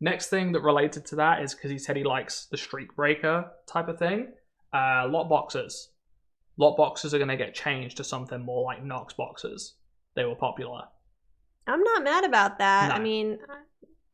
Next thing that related to that is because he said he likes the streak breaker type of thing. Lot boxes. Lot boxes are going to get changed to something more like Nox boxes. They were popular. I'm not mad about that. No. I mean,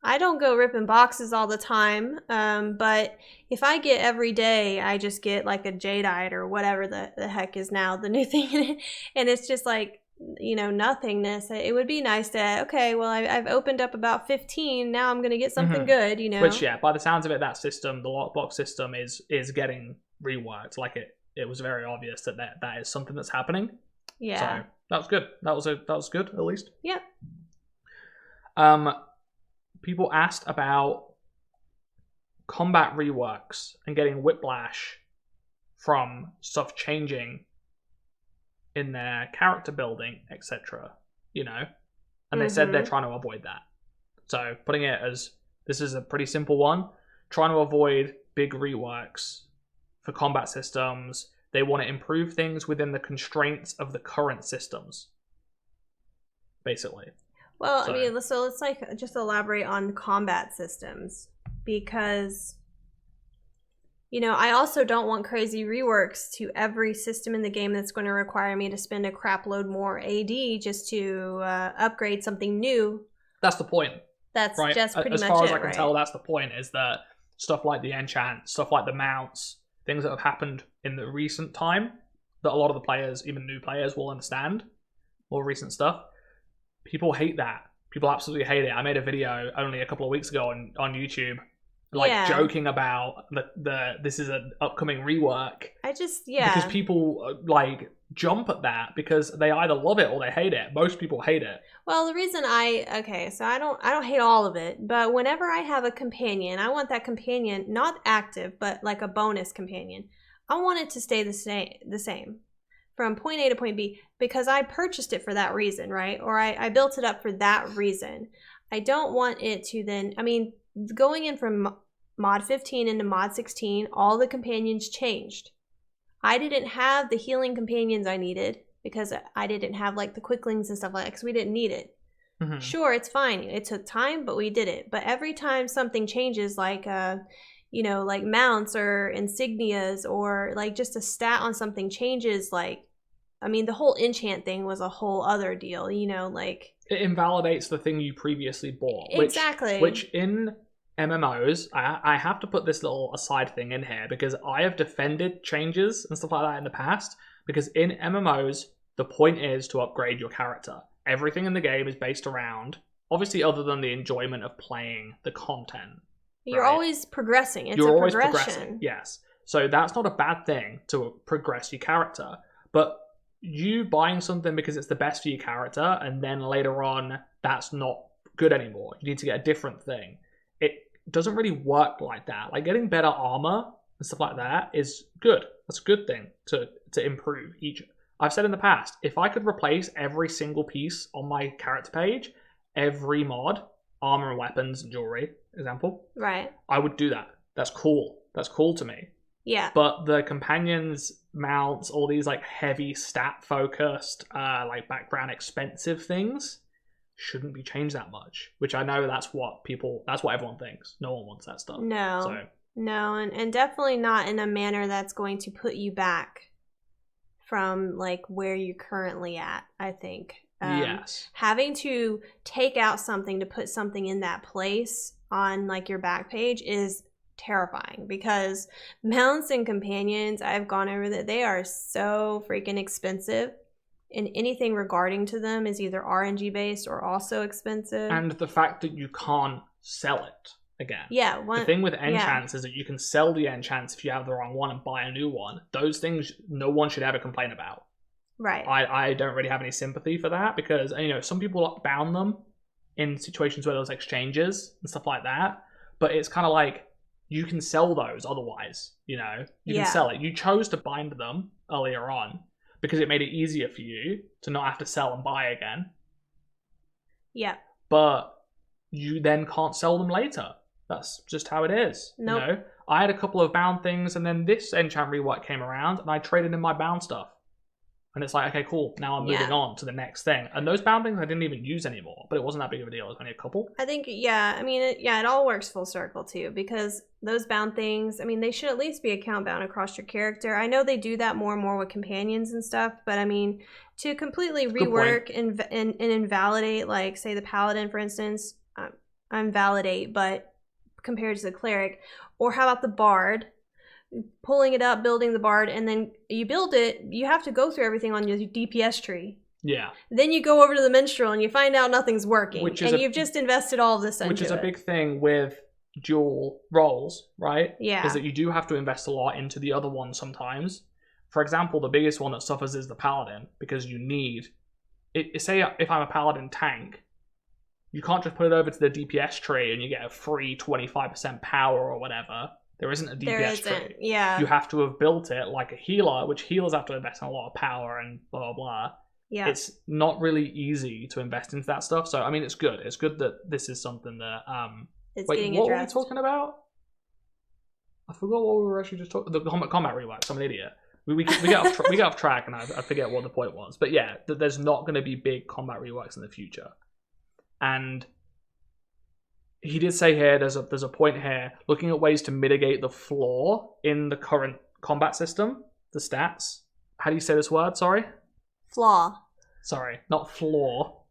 I don't go ripping boxes all the time, but if I get every day, I just get like a jadeite or whatever the heck is now the new thing, and it's just like, you know, nothingness. It would be nice to, okay, well, I've opened up about 15, now I'm going to get something good, you know? Which, yeah, by the sounds of it, that system, the lockbox system is getting reworked. Like, it was very obvious that is something that's happening. Yeah. So, that was good. That was good, at least. Yep. People asked about combat reworks and getting whiplash from stuff changing in their character building, etc. You know? And they said they're trying to avoid that. So, putting it as, this is a pretty simple one, trying to avoid big reworks for combat systems. They want to improve things within the constraints of the current systems, basically. Well, I mean, so let's like just elaborate on combat systems, because, you know, I also don't want crazy reworks to every system in the game that's going to require me to spend a crap load more AD just to upgrade something new. That's the point. That's right? just pretty much it, as far as I can tell, that's the point, is that stuff like the enchant, stuff like the mounts, things that have happened in the recent time that a lot of the players, even new players, will understand, more recent stuff. People hate that. People absolutely hate it. I made a video only a couple of weeks ago on YouTube, like joking about this is an upcoming rework. Because people like jump at that because they either love it or they hate it. Most people hate it. Well, the reason so I don't hate all of it, but whenever I have a companion, I want that companion not active, but like a bonus companion. I want it to stay the same. From point A to point B, because I purchased it for that reason, right? Or I built it up for that reason. I don't want it to then, I mean, going in from mod 15 into mod 16, all the companions changed. I didn't have the healing companions I needed because I didn't have like the quicklings and stuff like that because we didn't need it. Sure, it's fine. It took time, but we did it. But every time something changes, like you know, like mounts or insignias or like just a stat on something changes, like, I mean, the whole enchant thing was a whole other deal, you know, like... It invalidates the thing you previously bought. Exactly. Which in MMOs, I have to put this little aside thing in here because I have defended changes and stuff like that in the past, because in MMOs, the point is to upgrade your character. Everything in the game is based around, obviously other than the enjoyment of playing the content. You're always progressing. You're always progressing, yes. So that's not a bad thing to progress your character. But you buying something because it's the best for your character and then later on that's not good anymore, you need to get a different thing, it doesn't really work like that. Like, getting better armor and stuff like that is good. That's a good thing to improve each. I've said in the past, if I could replace every single piece on my character page, every mod, armor and weapons and jewelry example, right, I would do that. That's cool to me. Yeah. But the companions, mounts, all these like heavy stat focused, like background expensive things shouldn't be changed that much. Which I know that's what everyone thinks. No one wants that stuff. No. No, and definitely not in a manner that's going to put you back from like where you're currently at, I think. Yes. Having to take out something to put something in that place on like your back page is terrifying, because mounts and companions, I've gone over that, they are so freaking expensive, and anything regarding to them is either RNG based or also expensive. And the fact that you can't sell it again. Yeah. The thing with enchants is that you can sell the enchants if you have the wrong one and buy a new one. Those things no one should ever complain about. Right. I don't really have any sympathy for that, because, you know, some people bound them in situations where there's exchanges and stuff like that, but it's kind of like, you can sell those otherwise, you know? You can sell it. You chose to bind them earlier on because it made it easier for you to not have to sell and buy again. Yeah. But you then can't sell them later. That's just how it is. Nope. You know? I had a couple of bound things, and then this enchant rework came around, and I traded in my bound stuff. And it's like, okay, cool, now I'm moving on to the next thing. And those bound things I didn't even use anymore, but it wasn't that big of a deal. It was only a couple. I think, I mean, it all works full circle too, because those bound things, I mean, they should at least be account bound across your character. I know they do that more and more with companions and stuff, but I mean, to completely rework and invalidate, like, say, the paladin, for instance, invalidate, but compared to the cleric, or how about the bard? Pulling it up, building the bard, and then you build it, you have to go through everything on your DPS tree. Yeah. Then you go over to the minstrel and you find out nothing's working. And you've just invested all of this into it. Which is a big thing with dual roles, right? Yeah. Is that you do have to invest a lot into the other one sometimes. For example, the biggest one that suffers is the paladin, because you need... say if I'm a paladin tank, you can't just put it over to the DPS tree and you get a free 25% power or whatever. There isn't a DPS tree. Yeah. You have to have built it like a healer, which healers have to invest in a lot of power and blah, blah, blah. Yeah. It's not really easy to invest into that stuff. So, I mean, it's good. It's good that this is something that... getting what addressed. were we talking about? I forgot what we were actually just talking... The combat reworks. I'm an idiot. We get off track and I forget what the point was. But yeah, there's not going to be big combat reworks in the future. And... he did say here, there's a point here, looking at ways to mitigate the flaw in the current combat system, the stats. How do you say this word? Sorry? Flaw. Sorry, not flaw.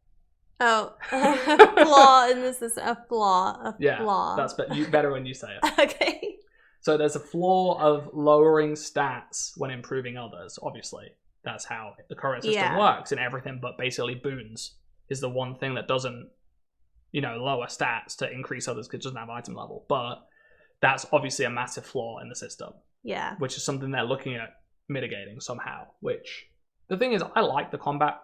Oh, flaw, and this is a flaw. Flaw. That's better when you say it. Okay. So there's a flaw of lowering stats when improving others, obviously. That's how the current system works, and everything but basically boons is the one thing that doesn't lower stats to increase others because it doesn't have item level. But that's obviously a massive flaw in the system. Yeah. Which is something they're looking at mitigating somehow. Which, the thing is, I like the combat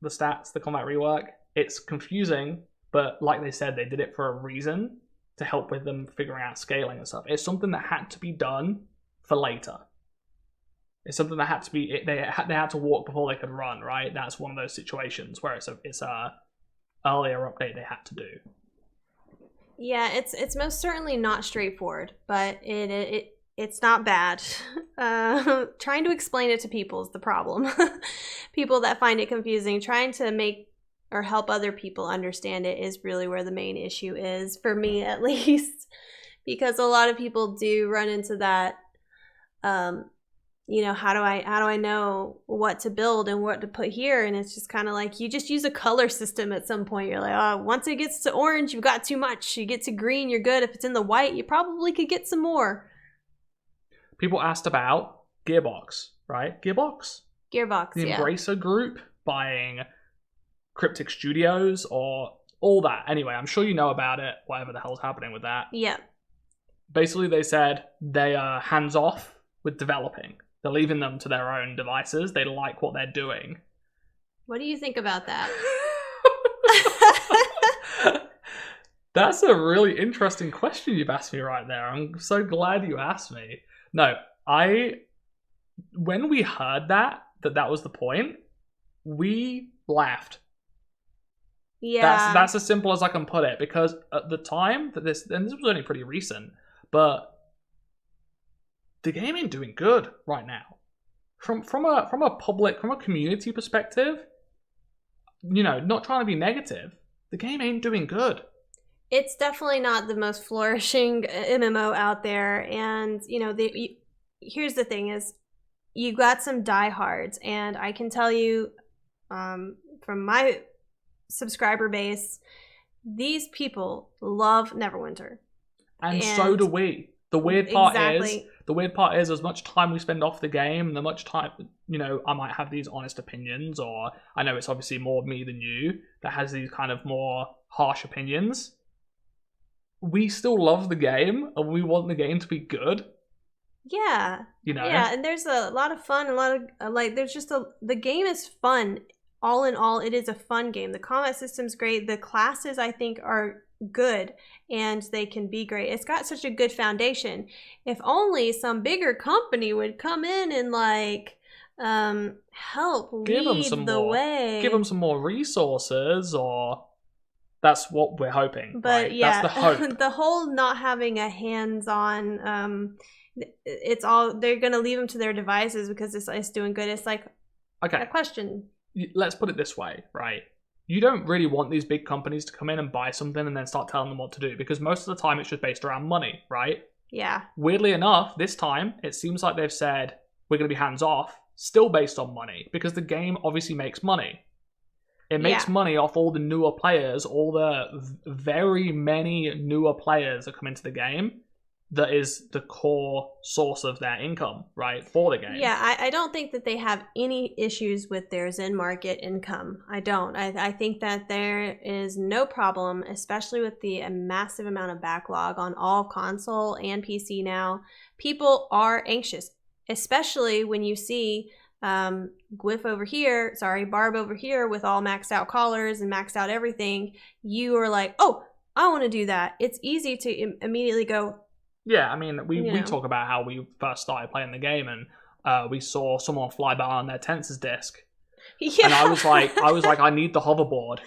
rework. It's confusing, but like they said, they did it for a reason, to help with them figuring out scaling and stuff. It's something that had to be done for later. It's something that had to be, they had to walk before they could run, right? That's one of those situations where it's a earlier update they had to do. Yeah, it's most certainly not straightforward, but it's not bad. Trying to explain it to people is the problem. People that find it confusing, trying to make or help other people understand it is really where the main issue is, for me at least, because a lot of people do run into that. How do I know what to build and what to put here? And it's just kind of like, you just use a color system at some point. You're like, oh, once it gets to orange, you've got too much. You get to green, you're good. If it's in the white, you probably could get some more. People asked about Gearbox, right? Gearbox, the Embracer Group buying Cryptic Studios or all that. Anyway, I'm sure you know about it, whatever the hell's happening with that. Yeah. Basically, they said they are hands off with developing. They're leaving them to their own devices. They like what they're doing. What do you think about that? That's a really interesting question you've asked me right there. I'm so glad you asked me. No, when we heard that was the point, we laughed. Yeah. That's as simple as I can put it, because at the time that this was only pretty recent, but the game ain't doing good right now. From a community perspective, not trying to be negative, the game ain't doing good. It's definitely not the most flourishing MMO out there, and here's the thing: is you got some diehards, and I can tell you, from my subscriber base, these people love Neverwinter, and so do we. The weird part is, as much time we spend off the game, the much time, I might have these honest opinions, or I know it's obviously more me than you that has these kind of more harsh opinions. We still love the game, and we want the game to be good. Yeah. Yeah, and there's a lot of fun, a lot of, the game is fun. All in all, it is a fun game. The combat system's great. The classes, I think, are good, and they can be great. It's got such a good foundation. If only some bigger company would come in and help lead the way. Give them some more resources, or that's what we're hoping. But right? yeah, that's the hope. The whole not having a hands-on, it's all, they're gonna leave them to their devices because it's doing good. It's like, Okay. A question. Let's put it this way, right? You don't really want these big companies to come in and buy something and then start telling them what to do, because most of the time it's just based around money, right? Yeah. Weirdly enough, this time it seems like they've said we're going to be hands off, still based on money, because the game obviously makes money. It makes money off all the newer players, all the very many newer players that come into the game. That is the core source of their income, right, for the game. Yeah, I don't think that they have any issues with their Zen market income. I don't. I think that there is no problem, especially with the massive amount of backlog on all console and PC now. People are anxious, especially when you see Barb over here with all maxed out collars and maxed out everything. You are like, oh, I want to do that. It's easy to immediately go, yeah, I mean, we talk about how we first started playing the game and we saw someone fly by on their Tensors disc. Yeah. And I was like, I need the hoverboard.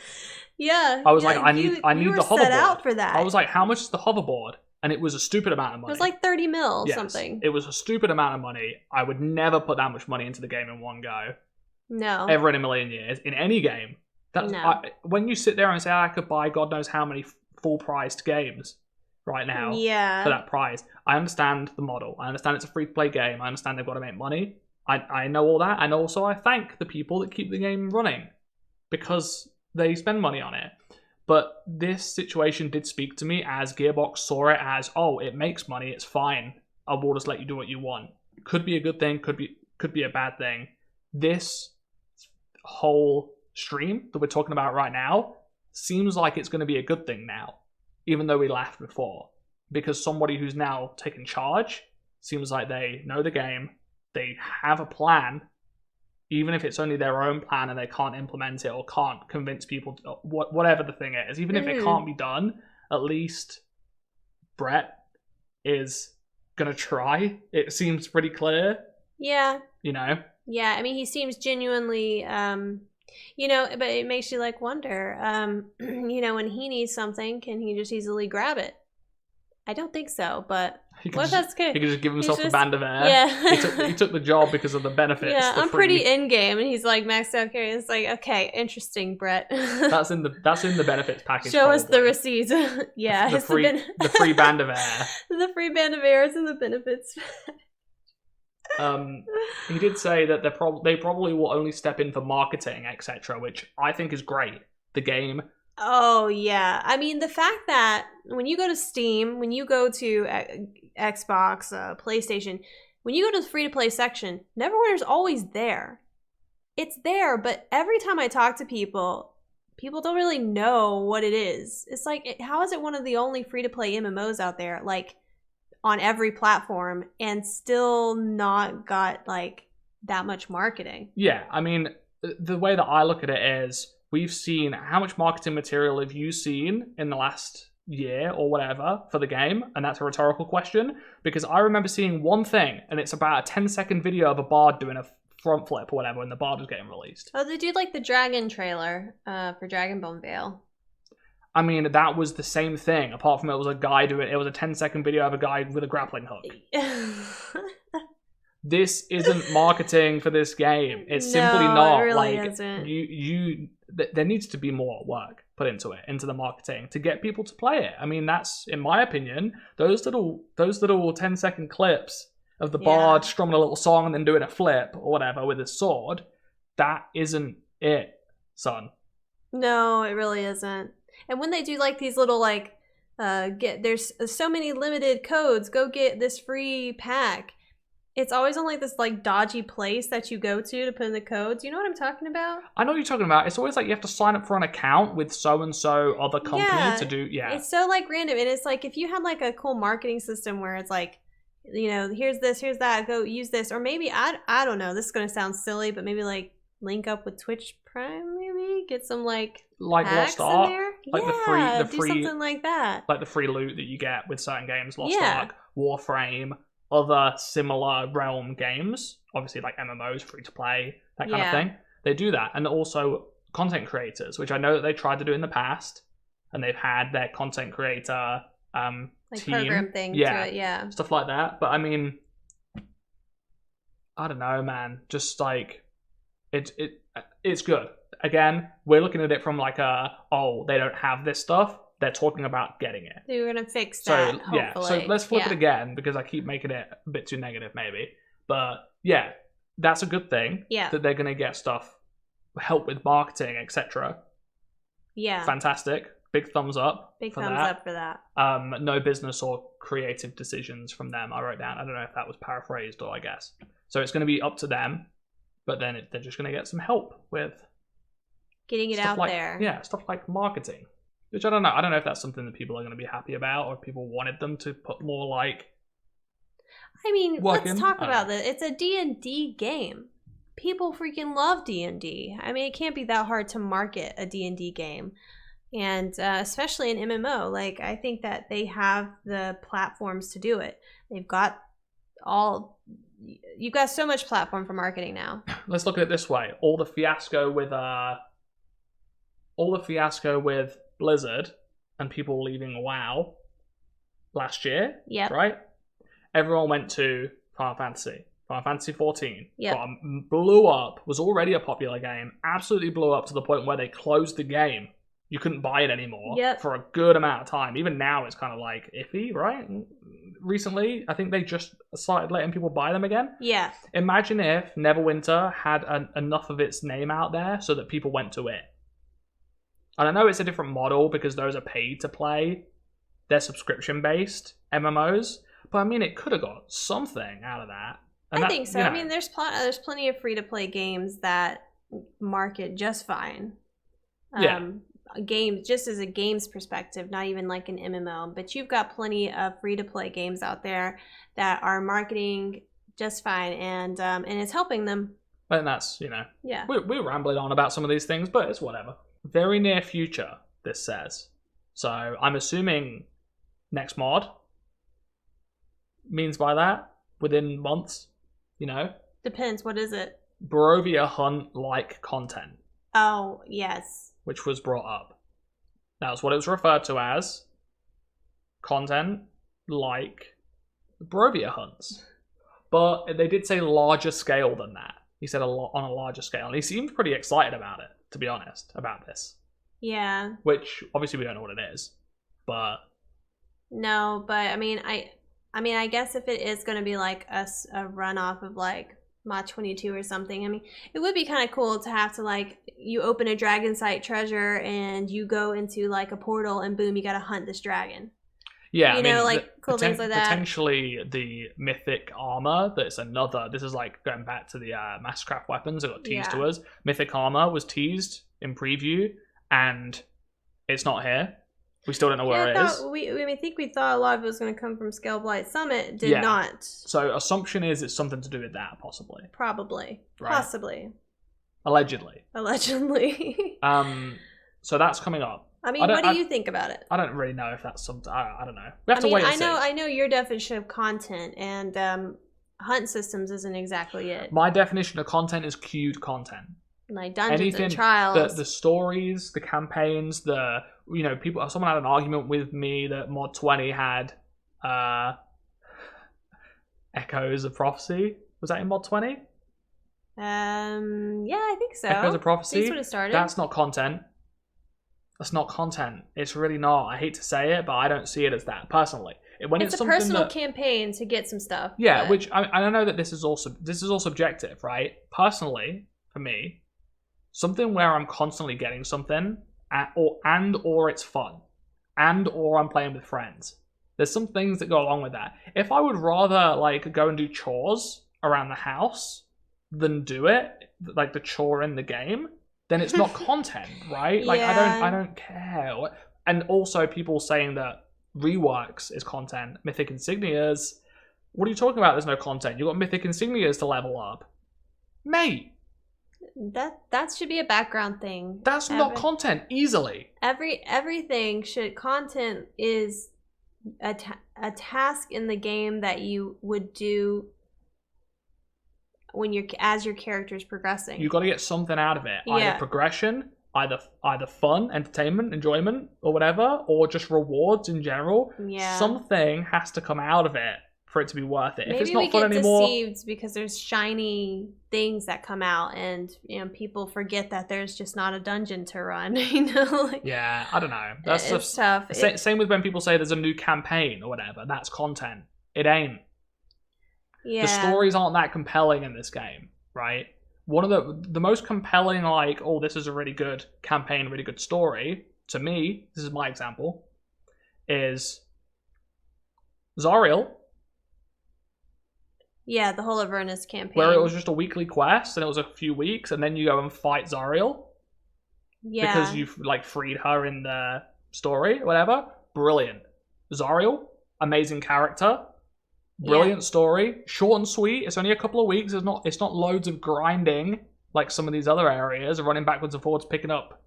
Yeah. I was like, I need the hoverboard. Set out for that. I was like, how much is the hoverboard? And it was a stupid amount of money. It was like 30 mil something. It was a stupid amount of money. I would never put that much money into the game in one go. No. Ever in a million years. In any game. When you sit there and say, I could buy God knows how many full-priced games right now for that price. I understand the model. I understand it's a free-to-play game. I understand they've got to make money. I know all that. And also I thank the people that keep the game running because they spend money on it. But this situation did speak to me as Gearbox saw it as, oh, it makes money, it's fine. I will just let you do what you want. Could be a good thing, could be a bad thing. This whole stream that we're talking about right now seems like it's going to be a good thing now, even though we laughed before. Because somebody who's now taken charge seems like they know the game, they have a plan, even if it's only their own plan and they can't implement it or can't convince people, whatever the thing is, even if it can't be done, at least Brett is going to try. It seems pretty clear. Yeah. You know? Yeah, I mean, he seems genuinely, but it makes you like wonder, when he needs something, can he just easily grab it? I don't think so, but what that's good. He could just give himself a band of air. Yeah. he took the job because of the benefits. Yeah, I'm pretty in-game, and he's like maxed out carry. It's like, okay, interesting, Brett. That's in the benefits package. Show us the receipts. Yeah. The free band of air. The free band of air is in the benefits. He did say that they probably will only step in for marketing, etc., which I think is great. The game. Oh, yeah. I mean, the fact that when you go to Steam, when you go to Xbox, PlayStation, when you go to the free-to-play section, Neverwinter's always there. It's there, but every time I talk to people don't really know what it is. It's like, how is it one of the only free-to-play MMOs out there, like, on every platform, and still not got, like, that much marketing? Yeah, I mean, the way that I look at it is, we've seen how much marketing material have you seen in the last year or whatever for the game? And that's a rhetorical question, because I remember seeing one thing, and it's about a 10-second video of a bard doing a front flip or whatever when the bard was getting released. Oh, they did like the dragon trailer for Dragonbone Vale. I mean, that was the same thing, apart from it was a 10-second video of a guy with a grappling hook. This isn't marketing for this game. It's simply not. It really like isn't. There needs to be more work put into the marketing to get people to play it. I mean, that's, in my opinion, those little 10-second clips of the bard strumming a little song and then doing a flip or whatever with his sword, that isn't it, son. No, it really isn't. And when they do like these little there's so many limited codes, go get this free pack. It's always on like this like dodgy place that you go to put in the codes. You know what I'm talking about? I know what you're talking about. It's always like you have to sign up for an account with so-and-so other company to do, It's so like random. And it's like if you had like a cool marketing system where it's like, here's this, here's that, go use this. Or maybe, I don't know, this is going to sound silly, but maybe like link up with Twitch Prime, maybe? Get some like Lost Ark? Like the free, do something like that. Like the free loot that you get with certain games, Lost Ark, Warframe, other similar realm games, obviously like MMOs, free to play, that kind of thing. They do that. And also content creators, which I know that they tried to do in the past, and they've had their content creator like team. Program thing to it, stuff like that. But I mean, I don't know, man. Just like, it's good. Again, we're looking at it from like they don't have this stuff. They're talking about getting it. They're going to fix that, hopefully. So let's flip it again, because I keep making it a bit too negative, maybe. But yeah, that's a good thing. Yeah. That they're going to get stuff, help with marketing, etc. Yeah. Fantastic. Big thumbs up. Big thumbs up for that. No business or creative decisions from them, I wrote down. I don't know if that was paraphrased or I guess. So it's going to be up to them, but then they're just going to get some help with getting it out there. Yeah, stuff like marketing. Which I don't know. I don't know if that's something that people are going to be happy about, or if people wanted them to put more like. I mean, let's talk about this. It's a D&D game. People freaking love D&D. I mean, it can't be that hard to market a D&D game, and especially an MMO. Like, I think that they have the platforms to do it. You've got so much platform for marketing now. Let's look at it this way: all the fiasco with Blizzard and people leaving WoW last year, right? Everyone went to Final Fantasy 14. Blew up, was already a popular game, absolutely blew up to the point where they closed the game. You couldn't buy it anymore for a good amount of time. Even now it's kind of like iffy, right? Recently, I think they just started letting people buy them again. Yeah. Imagine if Neverwinter had enough of its name out there so that people went to it. And I know it's a different model because those are paid to play. They're subscription-based MMOs. But I mean, it could have got something out of that. And I think so. I mean, there's plenty of free-to-play games that market just fine. Games, just as a games perspective, not even like an MMO. But you've got plenty of free-to-play games out there that are marketing just fine, and it's helping them. And that's, we're rambling on about some of these things, but it's whatever. Very near future, this says. So I'm assuming next mod means by that within months, Depends. What is it? Barovia Hunt-like content. Oh, yes. Which was brought up. That's what it was referred to as. Content like Barovia hunts. But they did say larger scale than that. He said on a larger scale. And he seemed pretty excited about it, to be honest, about this. Yeah. Which, obviously, we don't know what it is. But... No, but, I mean, I guess if it is going to be, like, a runoff of, like, Mod 22 or something, I mean, it would be kind of cool to have to, like, you open a dragon site treasure and you go into, like, a portal and boom, you got to hunt this dragon. Yeah, cool things like that. Potentially the Mythic Armor, this is like going back to the Masscraft weapons that got teased to us. Mythic Armor was teased in preview and it's not here. We still don't know where it is. I think we thought a lot of it was going to come from Scaleblight Summit. Did not. So assumption is it's something to do with that, possibly. Probably. Right? Possibly. Allegedly. So that's coming up. I mean, what do you think about it? I don't really know if that's something. I don't know. We have to wait and see. I know your definition of content, and hunt systems isn't exactly it. My definition of content is queued content. Like dungeons and trials. The stories, the campaigns, people. Someone had an argument with me that Mod 20 had Echoes of Prophecy. Was that in Mod 20? Yeah, I think so. Echoes of Prophecy. That's what it started. That's not content. That's not content. It's really not. I hate to say it, but I don't see it as that personally. It's a personal campaign to get some stuff. Yeah, but... which I know that this is all subjective, right? Personally, for me, something where I'm constantly getting something, or it's fun, or I'm playing with friends. There's some things that go along with that. If I would rather like go and do chores around the house than do it, like the chore in the game, then it's not content, right? Like I don't care. And also people saying that reworks is content, mythic insignias. What are you talking about? There's no content. You've got mythic insignias to level up. Mate. That should be a background thing. That's not content easily. Everything should content is a task in the game that you would do when as your character is progressing. You got to get something out of it. Either progression, either fun, entertainment, enjoyment, or whatever, or just rewards in general. Yeah. Something has to come out of it. for it to be worth it. Maybe if it's not we fun get anymore, deceived because there's shiny things that come out, and people forget that there's just not a dungeon to run. Like, yeah, I don't know. That's it's tough. Same with when people say there's a new campaign or whatever. That's content. It ain't. Yeah. The stories aren't that compelling in this game, right? One of the most compelling, like, oh, this is a really good campaign, really good story, to me, this is my example, is Zariel. Yeah, the whole Avernus campaign. Where it was just a weekly quest, and it was a few weeks, and then you go and fight Zariel. Yeah. Because you've, like, freed her in the story, whatever. Brilliant. Zariel, amazing character. Brilliant story. Short and sweet. It's only a couple of weeks. It's not loads of grinding like some of these other areas, running backwards and forwards, picking up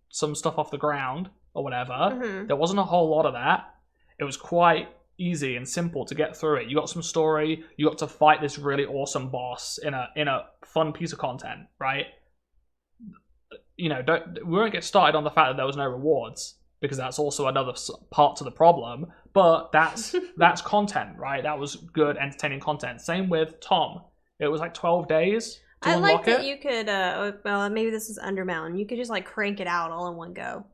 some stuff off the ground or whatever. Mm-hmm. There wasn't a whole lot of that. It was quite easy and simple to get through it. You got some story. You got to fight this really awesome boss in a fun piece of content, right? We won't get started on the fact that there was no rewards, because that's also another part to the problem. But that's content, right? That was good, entertaining content. Same with Tom. It was like 12 days to unlock like that it. you could, well, maybe this is Undermountain. You could just like crank it out all in one go.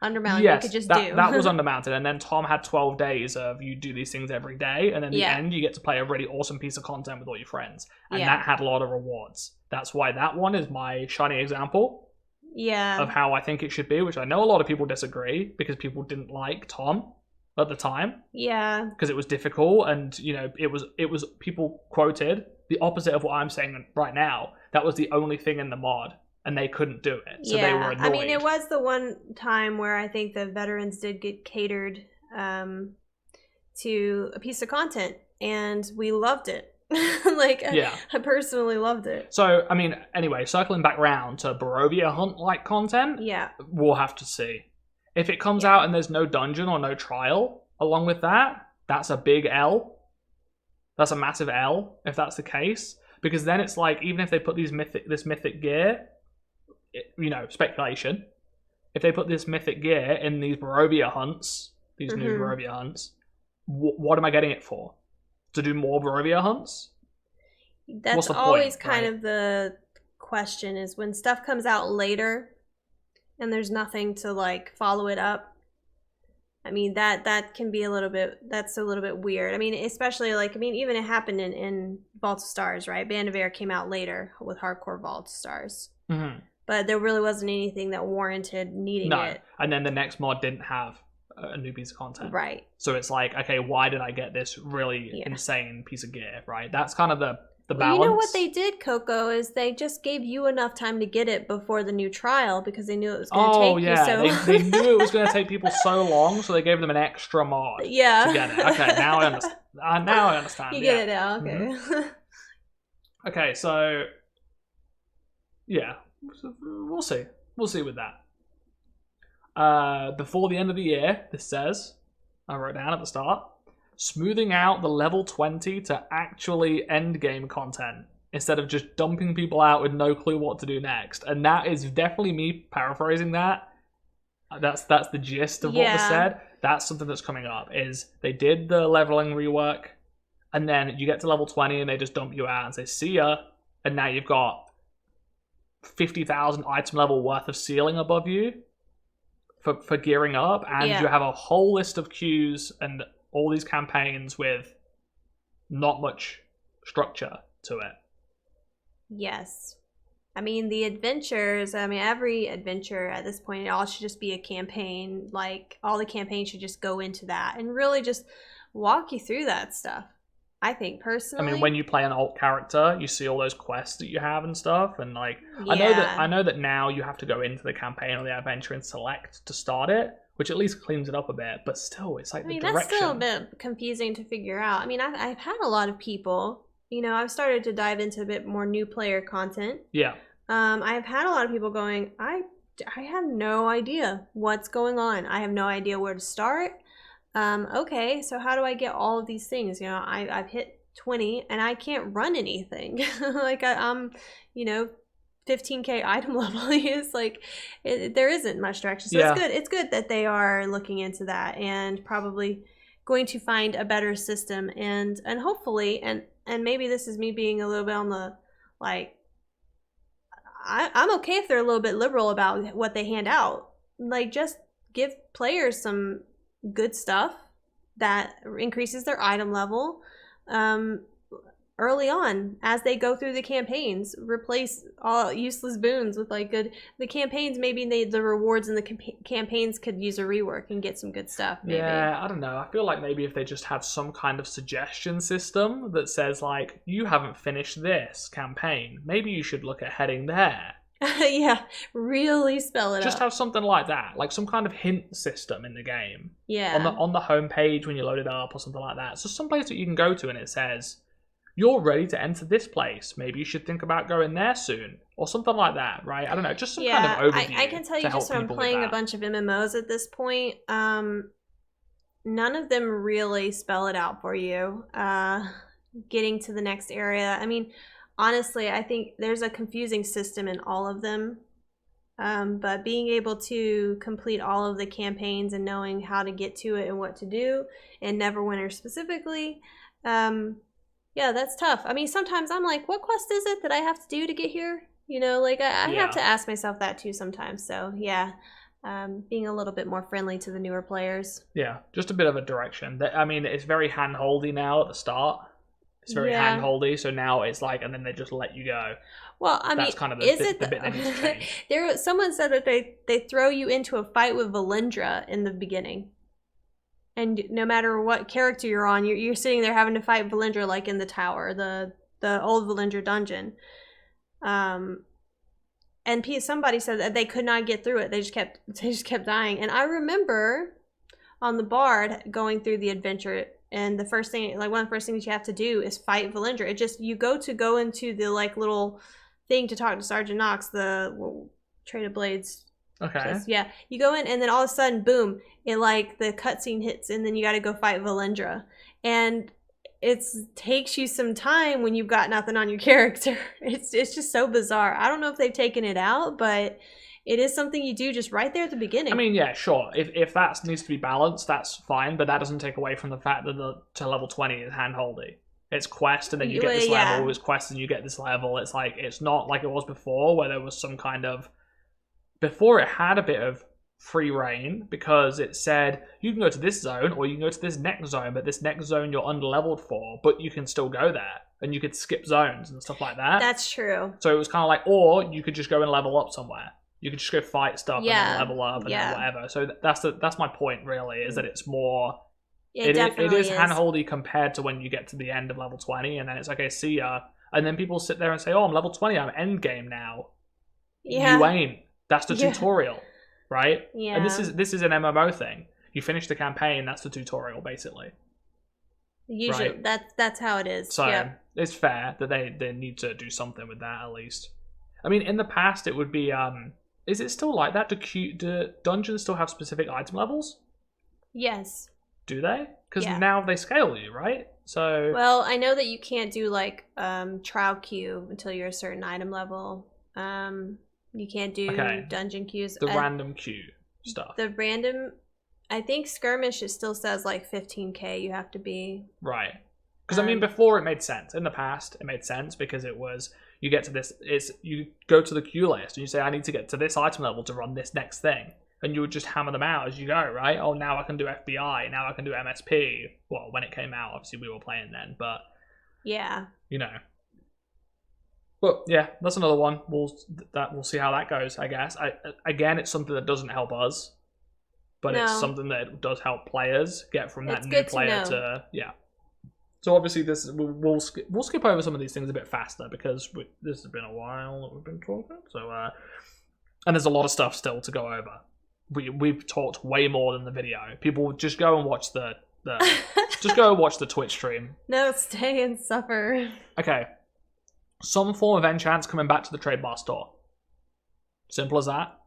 Undermountain, yes, you could just that, do. that was Undermounted. And then Tom had 12 days of you do these things every day. And then at the end, you get to play a really awesome piece of content with all your friends. And that had a lot of rewards. That's why that one is my shining example. Yeah. Of how I think it should be, which I know a lot of people disagree, because people didn't like Tom at the time. Yeah. Because it was difficult, and it was people quoted the opposite of what I'm saying right now. That was the only thing in the mod, and they couldn't do it, so they were annoyed. I mean, it was the one time where I think the veterans did get catered to a piece of content, and we loved it. I personally loved it. So, I mean, anyway, circling back round to Barovia Hunt-like content, we'll have to see. If it comes out and there's no dungeon or no trial along with that, that's a big L. That's a massive L, if that's the case. Because then it's like, even if they put this mythic gear, speculation, if they put this mythic gear in these Barovia hunts, these new Barovia hunts, what am I getting it for? To do more Barovia hunts? That's always kind of the question, is when stuff comes out later and there's nothing to like follow it up. I mean, that can be a little bit weird. I mean, especially even it happened in Vault of Stars, right? Band of Air came out later with Hardcore Vault of Stars. Mm-hmm. But there really wasn't anything that warranted needing it. And then the next mod didn't have a new piece of content, right? So it's like, okay, why did I get this really insane piece of gear, right? That's kind of the balance. You know what they did, Coco, is they just gave you enough time to get it before the new trial, because they knew it was going to take you so... they knew it was going to take people so long, so they gave them an extra mod to get it. Okay, now I understand. You get it now, okay. Mm-hmm. Okay, so we'll see with that. Before the end of the year, this says, I wrote down at the start, smoothing out the level 20 to actually end game content instead of just dumping people out with no clue what to do next. And that is definitely me paraphrasing that. That's the gist of what was said. That's something that's coming up, is they did the leveling rework, and then you get to level 20 and they just dump you out and say, see ya. And now you've got 50,000 item level worth of ceiling above you for gearing up, and you have a whole list of queues and all these campaigns with not much structure to it. Yes. I mean, the adventures, every adventure at this point, it all should just be a campaign. Like, all the campaigns should just go into that and really just walk you through that stuff, I think, personally. I mean, when you play an alt character, you see all those quests that you have and stuff, and like, I know that now you have to go into the campaign or the adventure and select to start it, which at least cleans it up a bit, but still, it's like the direction. That's still a bit confusing to figure out. I mean, I've had a lot of people, I've started to dive into a bit more new player content. Yeah. I've had a lot of people going, I have no idea what's going on. I have no idea where to start. Okay, so how do I get all of these things? I've hit 20 and I can't run anything. Like I'm 15k item level is like, there isn't much direction. So it's good that they are looking into that and probably going to find a better system, and hopefully, and maybe this is me being a little bit on the, like, I'm okay if they're a little bit liberal about what they hand out. Like, just give players some good stuff that increases their item level early on as they go through the campaigns. Replace all useless boons with like good. The campaigns, maybe the rewards in the campaigns could use a rework and get some good stuff. Maybe. Yeah, I don't know. I feel like maybe if they just had some kind of suggestion system that says like, you haven't finished this campaign, maybe you should look at heading there. Yeah, really spell it just out. Have something like that, like some kind of hint system in the game. Yeah. On the home page when you load it up or something like that. So some place that you can go to and it says, you're ready to enter this place. Maybe you should think about going there soon. Or something like that, right? I don't know, just some kind of overview. I can tell you just from playing a bunch of MMOs at this point, none of them really spell it out for you. Getting to the next area. I mean, honestly, I think there's a confusing system in all of them. But being able to complete all of the campaigns and knowing how to get to it and what to do, and Neverwinter specifically, yeah, that's tough. I mean, sometimes I'm like, what quest is it that I have to do to get here? You know, like I have to ask myself that too sometimes. So yeah, being a little bit more friendly to the newer players. Yeah, just a bit of a direction. I mean, it's very hand-holdy now at the start. It's very hand-holdy, so now it's like, and then they just let you go. Well, I mean, that's kind of the bit that needs to change. Someone said that they throw you into a fight with Valindra in the beginning. And no matter what character you're on, you're sitting there having to fight Valindra, like in the tower, the old Valindra dungeon. And somebody said that they could not get through it. They just kept dying. And I remember on the Bard going through the adventure, and the first thing, like one of the first things you have to do is fight Valindra. It just, you go into the like little thing to talk to Sergeant Knox, the Trade of Blades. Okay. Yeah, you go in, and then all of a sudden, boom! It like the cutscene hits, and then you got to go fight Valindra, and it takes you some time when you've got nothing on your character. It's just so bizarre. I don't know if they've taken it out, but it is something you do just right there at the beginning. I mean, yeah, sure. If that needs to be balanced, that's fine, but that doesn't take away from the fact that to level 20 is handholdy. It's quest, and then you get this level. It's quest, and you get this level. It's like, it's not like it was before, where there was some kind of... Before it had a bit of free reign, because it said, you can go to this zone, or you can go to this next zone, but this next zone you're under-leveled for, but you can still go there, and you could skip zones and stuff like that. That's true. So it was kind of like, or you could just go and level up somewhere. You could just go fight stuff and then level up and then whatever. So that's my point, really, is that it's more... It is handholdy compared to when you get to the end of level 20, and then it's okay, see ya. And then people sit there and say, oh, I'm level 20, I'm endgame now. Yeah. You ain't. That's the tutorial, right? Yeah. And this is an MMO thing. You finish the campaign, that's the tutorial, basically. Usually, right? That's how it is. So it's fair that they need to do something with that, at least. I mean, in the past, it would be... is it still like that? Do dungeons still have specific item levels? Yes. Do they? Because now they scale you, right? So... Well, I know that you can't do, like, trial queue until you're a certain item level. You can't do dungeon queues. The random queue stuff. The random... I think skirmish, it still says, like, 15k you have to be. Right. Because, I mean, before it made sense. In the past, it made sense because it was... You get to this... You go to the queue list and you say, I need to get to this item level to run this next thing. And you would just hammer them out as you go, right? Oh, now I can do FBI. Now I can do MSP. Well, when it came out, obviously we were playing then, but... Yeah. You know. But yeah, that's another one. We'll see how that goes, I guess. Again, it's something that doesn't help us, but it's something that does help players get from that new player to So obviously, we'll skip over some of these things a bit faster because this has been a while that we've been talking. So and there's a lot of stuff still to go over. We've talked way more than the video. People just go and watch the just go and watch the Twitch stream. No, stay and suffer. Okay. Some form of enchants coming back to the trade bar store. Simple as that.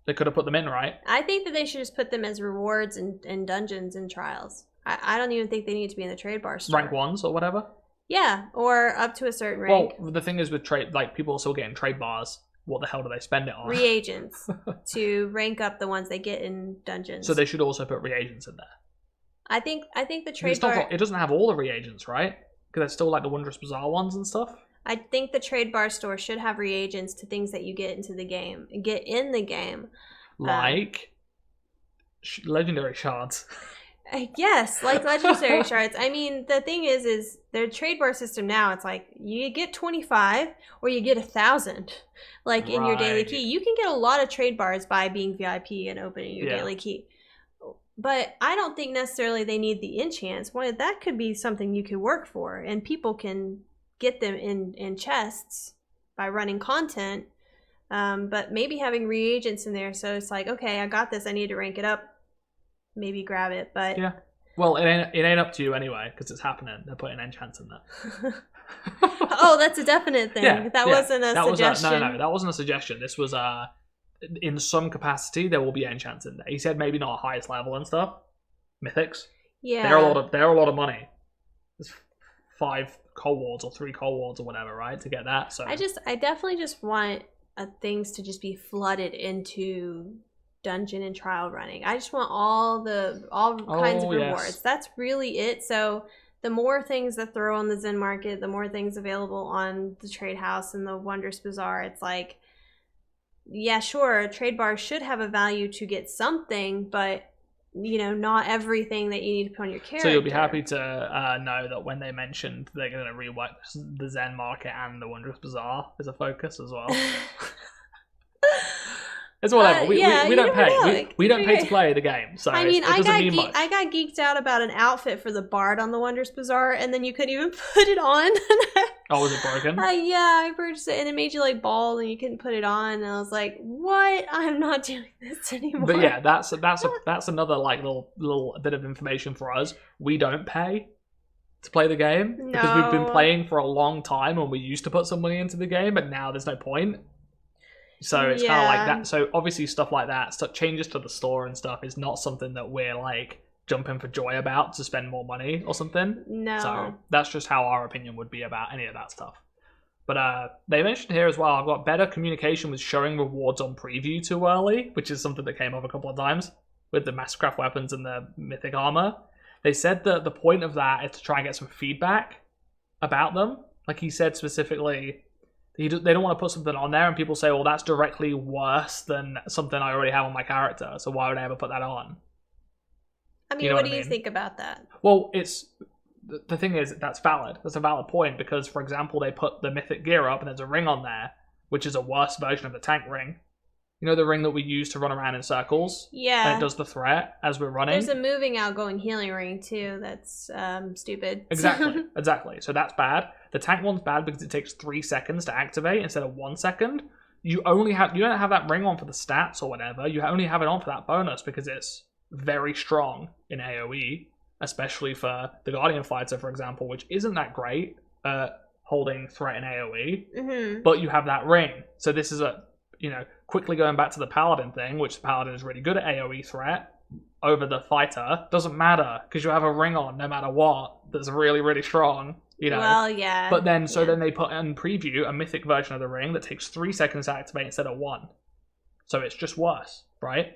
They could have put them in, right? I think that they should just put them as rewards in dungeons and trials. I don't even think they need to be in the trade bar store. Rank 1s or whatever? Yeah, or up to a certain rank. Well, the thing is with trade, like, people are still getting trade bars. What the hell do they spend it on? Reagents to rank up the ones they get in dungeons. So they should also put reagents in there. I think the trade bar. It doesn't have all the reagents, right? Because there's still like the Wondrous Bazaar ones and stuff. I think the trade bar store should have reagents to things that you get in the game. Like legendary shards. Yes, like legendary shards. I mean, the thing is their trade bar system now, it's like you get 25 or you get 1,000 like in your daily key. You can get a lot of trade bars by being VIP and opening your daily key. But I don't think necessarily they need the enchants. That could be something you could work for, and people can get them in chests by running content. But maybe having reagents in there, so it's like, okay, I got this, I need to rank it up, maybe grab it. But yeah, well, it ain't up to you anyway, because it's happening. They're putting enchants in there. Oh, that's a definite thing. That wasn't a suggestion. No, that wasn't a suggestion. This was in some capacity there will be enchants in there. He said maybe not highest level and stuff. Mythics. Yeah, they're a lot of money. There's 5 cold wards or 3 cold wards or whatever, right, to get that. So I definitely just want things to just be flooded into dungeon and trial running. I just want all kinds of rewards. Yes. That's really it. So the more things that throw on the Zen market, the more things available on the trade house and the Wondrous Bazaar. It's like, yeah, sure, trade bar should have a value to get something, but not everything that you need to put on your character. So you'll be happy to know that when they mentioned they're going to rework the Zen market and the Wondrous Bazaar as a focus as well. It's whatever. We don't pay. We don't pay to play the game. So I mean, I got geeked out about an outfit for the Bard on the Wondrous Bazaar, and then you couldn't even put it on. Oh, was it broken? Yeah, I purchased it, and it made you like bald, and you couldn't put it on. And I was like, "What? I'm not doing this anymore." But yeah, that's another like little bit of information for us. We don't pay to play the game because we've been playing for a long time, and we used to put some money into the game, but now there's no point. So it's kind of like that. So obviously stuff like that, changes to the store and stuff is not something that we're like jumping for joy about to spend more money or something. No. So that's just how our opinion would be about any of that stuff. But they mentioned here as well, I've got better communication with showing rewards on preview too early, which is something that came up a couple of times with the Mastercraft weapons and the Mythic Armor. They said that the point of that is to try and get some feedback about them. Like he said specifically, they don't want to put something on there and people say, well, that's directly worse than something I already have on my character, so why would I ever put that on? I mean, what do you think about that? Well, the thing is, that's valid. That's a valid point because, for example, they put the Mythic gear up and there's a ring on there, which is a worse version of the tank ring. You know the ring that we use to run around in circles? Yeah. And it does the threat as we're running? There's a moving outgoing healing ring too that's stupid. Exactly. So that's bad. The tank one's bad because it takes 3 seconds to activate instead of 1 second. You don't have that ring on for the stats or whatever. You only have it on for that bonus because it's very strong in AoE, especially for the Guardian Fighter, for example, which isn't that great at holding threat in AoE. Mm-hmm. But you have that ring. So this is quickly going back to the Paladin thing, which the Paladin is really good at AoE threat over the Fighter, doesn't matter because you have a ring on no matter what that's really, really strong. Well, yeah. But then, then they put in preview a mythic version of the ring that takes 3 seconds to activate instead of 1. So it's just worse, right?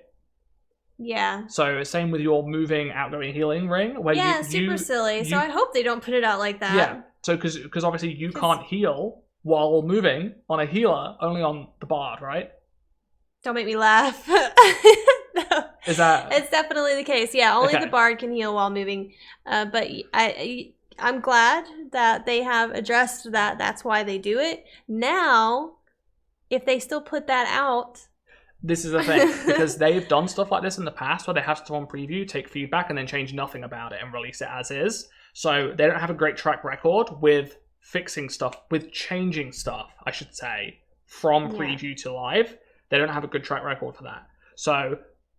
Yeah. So same with your moving, outgoing healing ring. Where super silly. So I hope they don't put it out like that. Yeah. So because obviously you can't heal while moving on a healer, only on the Bard, right? Don't make me laugh. No. Is that? It's definitely the case. Yeah, only the Bard can heal while moving. But I'm glad that they have addressed that. That's why they do it. Now, if they still put that out... This is the thing, because they've done stuff like this in the past where they have stuff on preview, take feedback, and then change nothing about it and release it as is. So they don't have a great track record with fixing stuff, with changing stuff, I should say, from preview to live. They don't have a good track record for that. So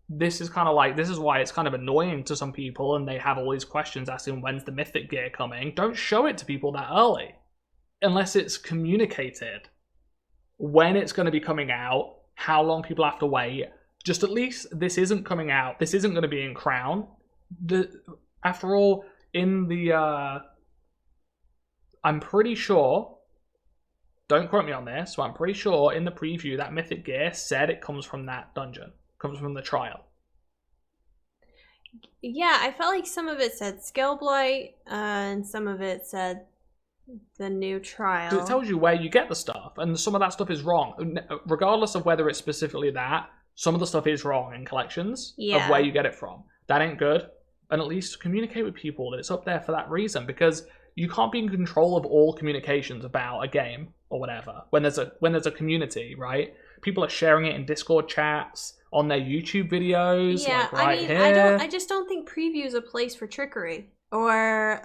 this is why it's kind of annoying to some people, and they have all these questions asking when's the Mythic gear coming. Don't show it to people that early, unless it's communicated when it's going to be coming out, how long people have to wait. Just at least this isn't coming out. This isn't going to be in Crown. After all, in the... I'm pretty sure... Don't quote me on this, but I'm pretty sure in the preview that Mythic gear said it comes from that dungeon. Comes from the trial. Yeah, I felt like some of it said skill blight, and some of it said the new trial. Because it tells you where you get the stuff, and some of that stuff is wrong. Regardless of whether it's specifically that, some of the stuff is wrong in collections of where you get it from. That ain't good. And at least communicate with people that it's up there for that reason, because you can't be in control of all communications about a game or whatever. When there's a community, right? People are sharing it in Discord chats, on their YouTube videos, yeah, like right I mean, here. I just don't think preview is a place for trickery or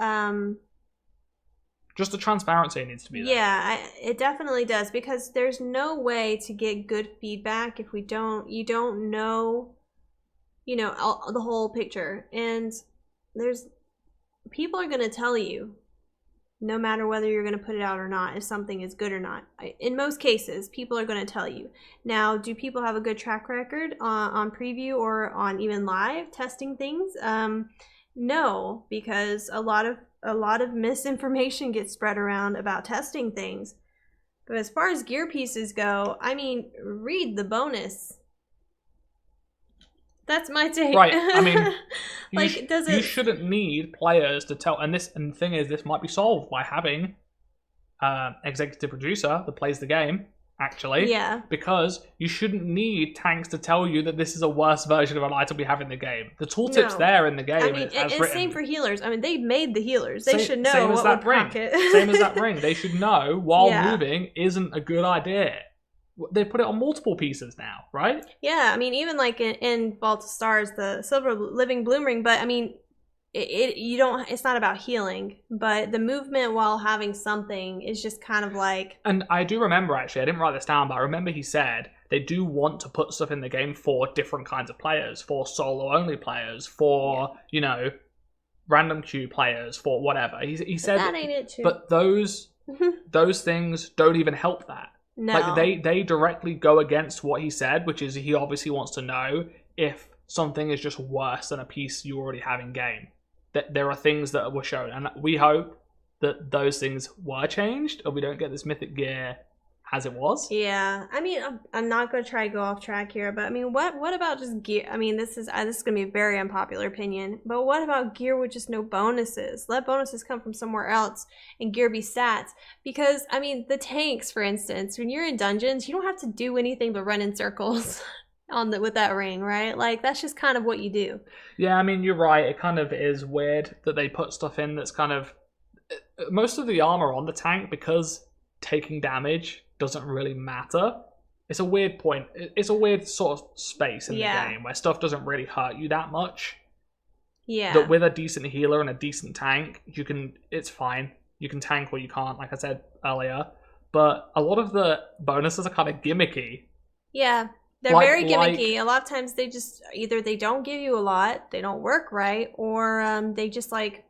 just the transparency needs to be there. Yeah, it definitely does, because there's no way to get good feedback if you don't know, the whole picture. And people are going to tell you, no matter whether you're going to put it out or not, if something is good or not. In most cases, people are going to tell you. Now, do people have a good track record on preview or on even live testing things? No, because a lot of misinformation gets spread around about testing things. But as far as gear pieces go, I mean, read the bonus. That's my take. Right. I mean, you shouldn't need players to tell. And the thing is, this might be solved by having executive producer that plays the game. Actually, yeah, because you shouldn't need tanks to tell you that this is a worse version of an item we have in the game. The tooltip's there in the game. I mean, it's same for healers. I mean, they made the healers. They should know what would proc it. Same as that ring. They should know while moving isn't a good idea. They put it on multiple pieces now, right? Yeah, I mean, even like in Vault of Stars, the Silver Living Bloom ring. But I mean, it's not about healing, but the movement while having something is just kind of like. And I do remember, actually, I didn't write this down, but I remember he said they do want to put stuff in the game for different kinds of players, for solo only players, for random queue players, for whatever. He said that ain't it too. But those things don't even help that. No. Like they directly go against what he said, which is he obviously wants to know if something is just worse than a piece you already have in game. That there are things that were shown, and we hope that those things were changed, or we don't get this mythic gear as it was. Yeah, I mean, I'm not going to try to go off track here, but I mean, what about just gear? I mean, this is going to be a very unpopular opinion, but what about gear with just no bonuses? Let bonuses come from somewhere else, and gear be stats. Because, I mean, the tanks, for instance, when you're in dungeons, you don't have to do anything but run in circles. With that ring, right? Like, that's just kind of what you do. Yeah, I mean, you're right. It kind of is weird that they put stuff in that's kind of... Most of the armor on the tank, because taking damage doesn't really matter. It's a weird point. It's a weird sort of space in the game where stuff doesn't really hurt you that much. Yeah. That with a decent healer and a decent tank, it's fine. You can tank or you can't, like I said earlier. But a lot of the bonuses are kind of gimmicky. Yeah. They're very gimmicky. A lot of times they just either they don't give you a lot, they don't work right, or they just like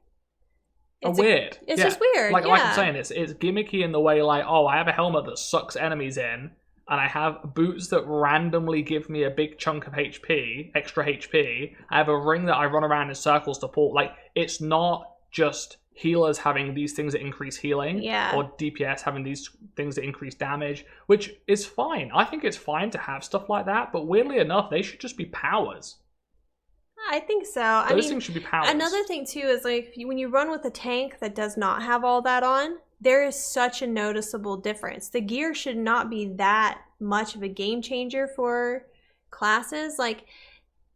it's weird. It's just weird. Like I'm saying, it's gimmicky in the way like, oh, I have a helmet that sucks enemies in, and I have boots that randomly give me a big chunk of HP, extra HP. I have a ring that I run around in circles to pull. Like, it's not just healers having these things that increase healing, or DPS having these things that increase damage, which is fine. I think it's fine to have stuff like that, but weirdly enough, they should just be powers. I think so. Those things should be powers. Another thing too is like when you run with a tank that does not have all that on, there is such a noticeable difference. The gear should not be that much of a game changer for classes. Like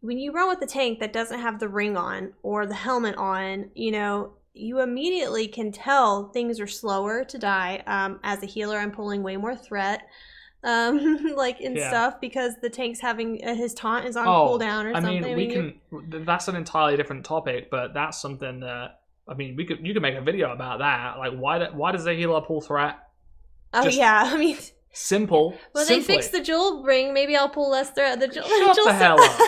when you run with a tank that doesn't have the ring on or the helmet on, you immediately can tell things are slower to die. As a healer, I'm pulling way more threat, stuff, because the tank's having his taunt is on cooldown or something. I mean, that's an entirely different topic, but that's something that, I mean, you could make a video about that. Like, why does the healer pull threat? I mean... Simple. Well, they fixed the jewel ring. Maybe I'll pull less threat. Shut the hell up.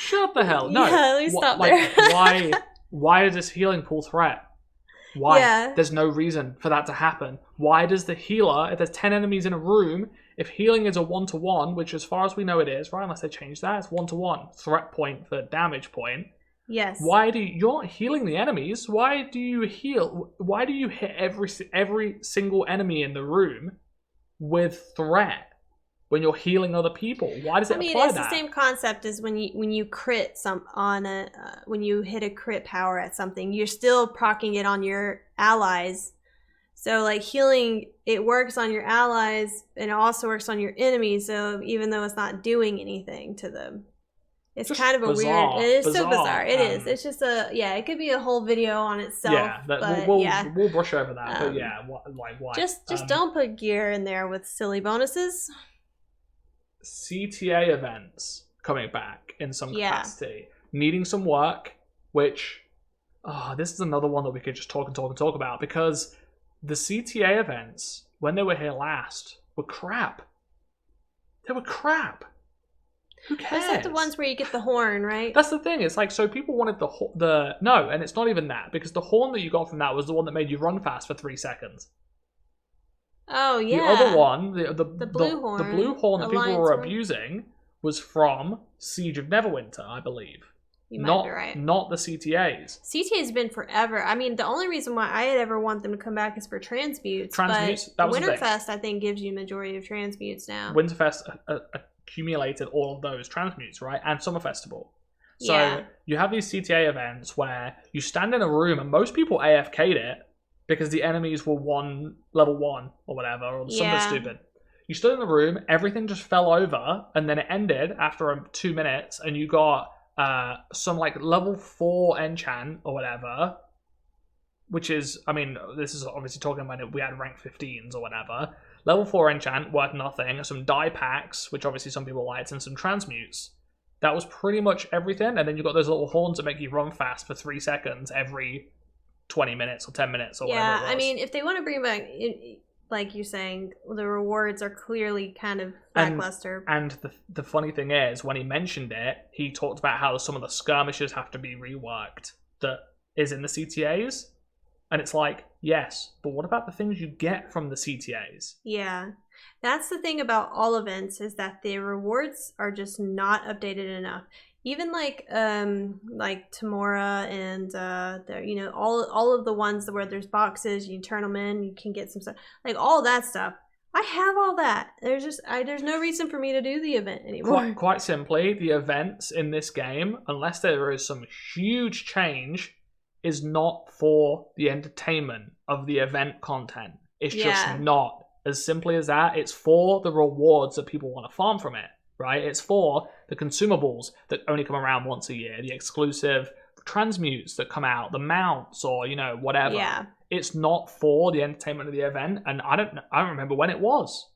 Shut the hell. No. Yeah, let me stop there. Why does healing pull threat? Why? Yeah. There's no reason for that to happen. Why does the healer, if there's 10 enemies in a room, if healing is a 1-to-1, which as far as we know it is, right? Unless they change that, it's 1-to-1. Threat point for damage point. Yes. You're not healing the enemies. Why do you heal? Why do you hit every single enemy in the room with threat? when you're healing other people? Why does it apply it's that? the same concept as when you crit when you hit a crit power at something, you're still proccing it on your allies. So like healing, it works on your allies and it also works on your enemies. So even though it's not doing anything to them, it's just kind of a bizarre, weird. It is so bizarre. It is. It's just it could be a whole video on itself. Yeah, but we'll brush over that. But yeah, why? Just don't put gear in there with silly bonuses. Cta events coming back in some capacity, needing some work. Which, this is another one that we could just talk about, because the Cta events, when they were here last, were crap. They were crap. Who cares? That's like the ones where you get the horn, right? That's the thing. It's like, so people wanted no, and it's not even that, because the horn that you got from that was the one that made you run fast for 3 seconds. Oh yeah. The other one, the blue horn, the blue horn that Alliance people were horn. abusing was from Siege of Neverwinter, I believe. You might be right. Not the CTAs. CTA's been forever. I mean, the only reason why I ever want them to come back is for transmutes. Transmutes, that was Winterfest, I think, gives you majority of transmutes now. Winterfest accumulated all of those transmutes, right? And Summer Festival. So you have these CTA events where you stand in a room and most people AFK'd it because the enemies were level 1 or whatever, or something stupid. You stood in the room, everything just fell over, and then it ended after 2 minutes, and you got some like level 4 enchant or whatever, which is, I mean, this is obviously talking about it, we had rank 15s or whatever. Level 4 enchant worth nothing, some die packs, which obviously some people liked, and some transmutes. That was pretty much everything, and then you got those little horns that make you run fast for 3 seconds every 20 minutes or 10 minutes or whatever it was. Yeah, I mean, if they want to bring back, like you're saying, the rewards are clearly kind of lackluster. And the funny thing is, when he mentioned it, he talked about how some of the skirmishes have to be reworked that is in the CTAs. And it's like, yes, but what about the things you get from the CTAs? Yeah. That's the thing about all events, is that the rewards are just not updated enough. Even like Tamora and all of the ones where there's boxes, you turn them in, you can get some stuff, like all that stuff. I have all that. There's no reason for me to do the event anymore. Quite simply, the events in this game, unless there is some huge change, is not for the entertainment of the event content. It's just not. As simply as that. It's for the rewards that people want to farm from it, right? It's for the consumables that only come around once a year, the exclusive transmutes that come out, the mounts, or whatever. Yeah. It's not for the entertainment of the event, and I don't remember when it was.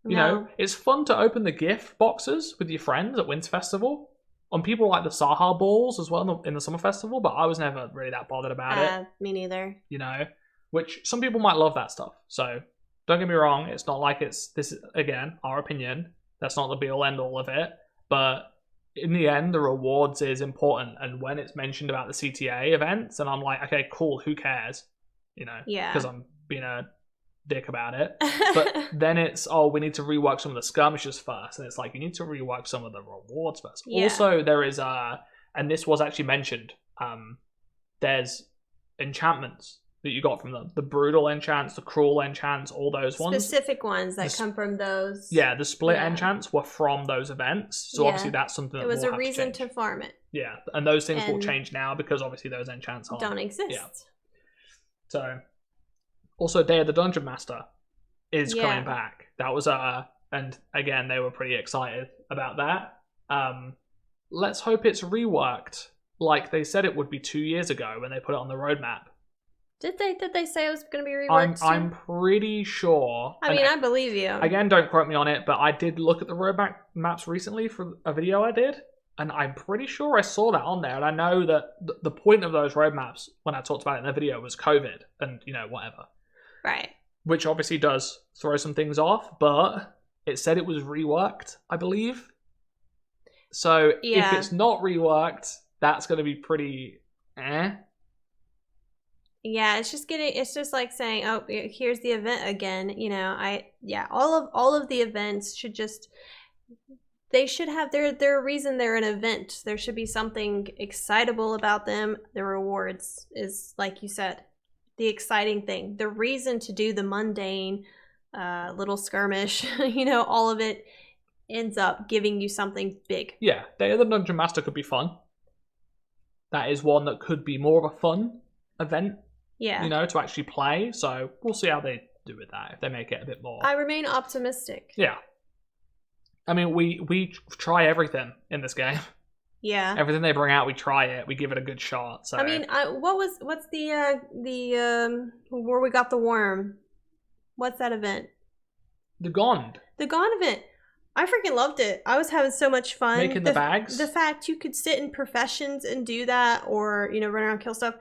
You know, it's fun to open the gift boxes with your friends at Winter Festival. And people like the Sahar balls as well in the Summer Festival, but I was never really that bothered about it. Me neither. Which some people might love that stuff. So don't get me wrong, it's not like this is, again, our opinion. That's not the be-all end-all of it. But in the end, the rewards is important. And when it's mentioned about the CTA events, and I'm like, okay, cool, who cares? Because I'm being a dick about it. But then it's, we need to rework some of the skirmishes first, and it's like, you need to rework some of the rewards first. Also, there is and this was actually mentioned, there's enchantments that you got from them, the brutal enchants, the cruel enchants, all those ones, specific ones that come from those. The split enchants were from those events, so obviously that's something that it was will a reason to farm it. And those things will change now because obviously those enchants don't exist. So also, Day of the Dungeon Master is coming back. That was and again, they were pretty excited about that. Let's hope it's reworked like they said it would be 2 years ago when they put it on the roadmap. Did they say it was going to be reworked? I'm pretty sure. I mean, I believe you. Again, don't quote me on it, but I did look at the roadmap maps recently for a video I did, and I'm pretty sure I saw that on there. And I know that the point of those roadmaps, when I talked about it in the video, was COVID and whatever. Right. Which obviously does throw some things off, but it said it was reworked, I believe. So if it's not reworked, that's going to be pretty Yeah, it's just like saying, oh, here's the event again. All of the events should they should have their reason they're an event. There should be something excitable about them. The rewards is, like you said, the exciting thing. The reason to do the mundane little skirmish, you know, all of it ends up giving you something big. Yeah, Day of the Dungeon Master could be fun. That is one that could be more of a fun event, Yeah. you know, to actually play. So we'll see how they do with that, if they make it a bit more. I remain optimistic. Yeah. I mean, we try everything in this game. Yeah. Everything they bring out, we try it. We give it a good shot. So I mean, what's the where we got the worm? What's that event? The Gond. The Gone event. I freaking loved it. I was having so much fun. Making the bags? The fact you could sit in professions and do that, or, you know, run around and kill stuff.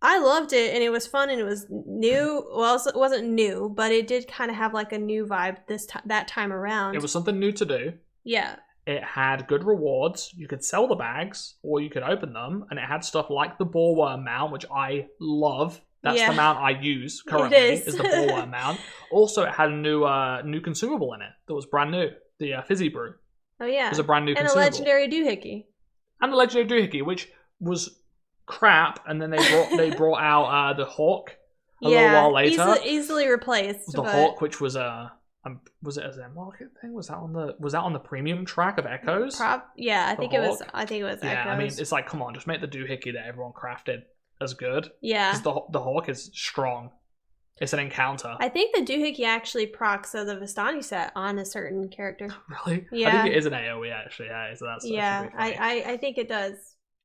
I loved it, and it was fun, and it was new. Well, it wasn't new, but it did kind of have like a new vibe that time around. It was something new to do. Yeah. It had good rewards. You could sell the bags, or you could open them, and it had stuff like the bollworm mount, which I love. That's the mount I use currently, is the bollworm mount. Also, it had a new consumable in it that was brand new. The fizzy brew. Oh yeah. It was a brand new consumable. And a legendary doohickey. And the legendary doohickey, which was crap, and then they brought out the hawk a little while later. Easily replaced. The hawk, which was was it a Zen market thing? Was that on the premium track of Echoes? Yeah, I think it was Echoes. Yeah, I mean, it's like, come on, just make the doohickey that everyone crafted as good. Yeah. Because the hawk is strong. It's an encounter. I think the doohickey actually procs the Vistani set on a certain character. Really? Yeah. I think it is an AoE actually. Yeah, so that's I think it does.